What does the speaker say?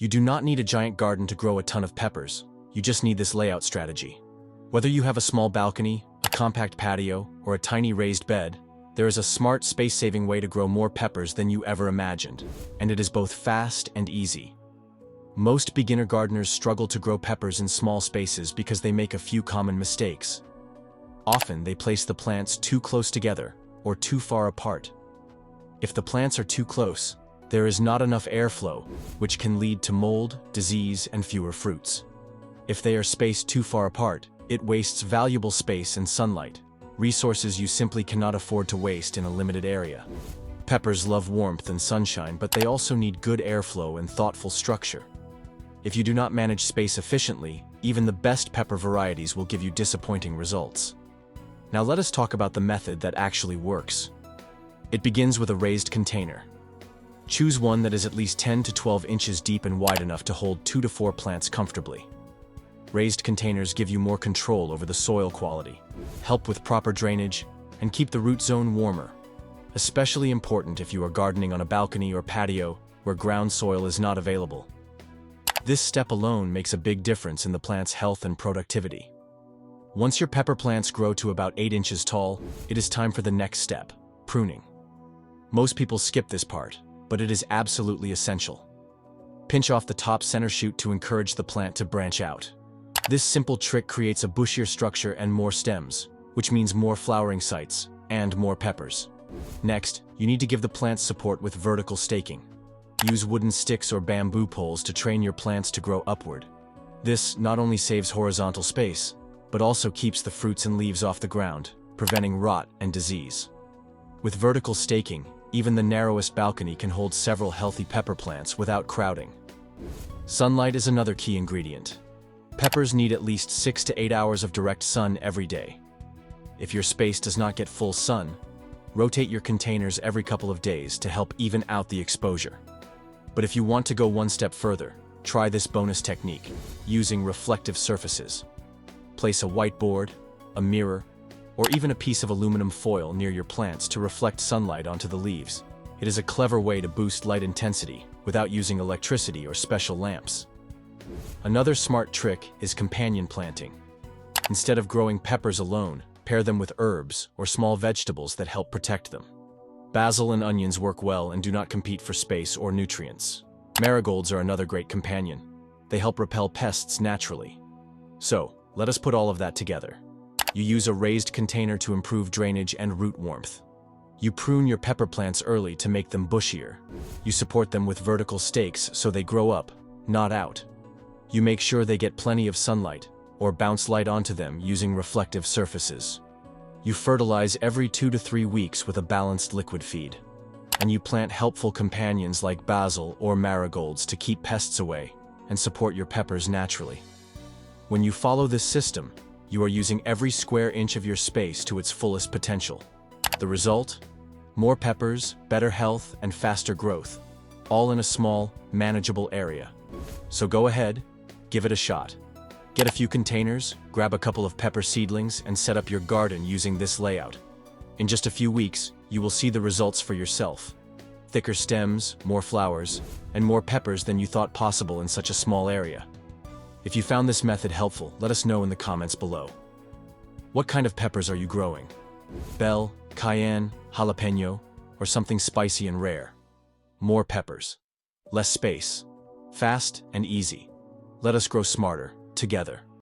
You do not need a giant garden to grow a ton of peppers, you just need this layout strategy. Whether you have a small balcony, a compact patio, or a tiny raised bed, there is a smart, space-saving way to grow more peppers than you ever imagined, and it is both fast and easy. Most beginner gardeners struggle to grow peppers in small spaces because they make a few common mistakes. Often, they place the plants too close together or too far apart. If the plants are too close, there is not enough airflow, which can lead to mold, disease, and fewer fruits. If they are spaced too far apart, it wastes valuable space and sunlight, resources you simply cannot afford to waste in a limited area. Peppers love warmth and sunshine, but they also need good airflow and thoughtful structure. If you do not manage space efficiently, even the best pepper varieties will give you disappointing results. Now let us talk about the method that actually works. It begins with a raised container. Choose one that is at least 10 to 12 inches deep and wide enough to hold 2 to 4 plants comfortably. Raised containers give you more control over the soil quality, help with proper drainage, and keep the root zone warmer. Especially important if you are gardening on a balcony or patio where ground soil is not available. This step alone makes a big difference in the plant's health and productivity. Once your pepper plants grow to about 8 inches tall, it is time for the next step, pruning. Most people skip this part, but it is absolutely essential. Pinch off the top center shoot to encourage the plant to branch out. This simple trick creates a bushier structure and more stems, which means more flowering sites and more peppers. Next, you need to give the plants support with vertical staking. Use wooden sticks or bamboo poles to train your plants to grow upward. This not only saves horizontal space, but also keeps the fruits and leaves off the ground, preventing rot and disease. With vertical staking, even the narrowest balcony can hold several healthy pepper plants without crowding. Sunlight is another key ingredient. Peppers need at least 6 to 8 hours of direct sun every day. If your space does not get full sun, rotate your containers every couple of days to help even out the exposure. But if you want to go one step further, try this bonus technique, using reflective surfaces. Place a whiteboard, a mirror, or even a piece of aluminum foil near your plants to reflect sunlight onto the leaves. It is a clever way to boost light intensity without using electricity or special lamps. Another smart trick is companion planting. Instead of growing peppers alone, pair them with herbs or small vegetables that help protect them. Basil and onions work well and do not compete for space or nutrients. Marigolds are another great companion. They help repel pests naturally. So, let us put all of that together. You use a raised container to improve drainage and root warmth. You prune your pepper plants early to make them bushier. You support them with vertical stakes so they grow up, not out. You make sure they get plenty of sunlight, or bounce light onto them using reflective surfaces. You fertilize every 2 to 3 weeks with a balanced liquid feed. And you plant helpful companions like basil or marigolds to keep pests away and support your peppers naturally. When you follow this system, you are using every square inch of your space to its fullest potential. The result? More peppers, better health, and faster growth, all in a small, manageable area. So go ahead, give it a shot. Get a few containers, grab a couple of pepper seedlings, and set up your garden using this layout. In just a few weeks, you will see the results for yourself. Thicker stems, more flowers, and more peppers than you thought possible in such a small area. If you found this method helpful, let us know in the comments below. What kind of peppers are you growing? Bell, cayenne, jalapeno, or something spicy and rare? More peppers. Less space. Fast and easy. Let us grow smarter, together.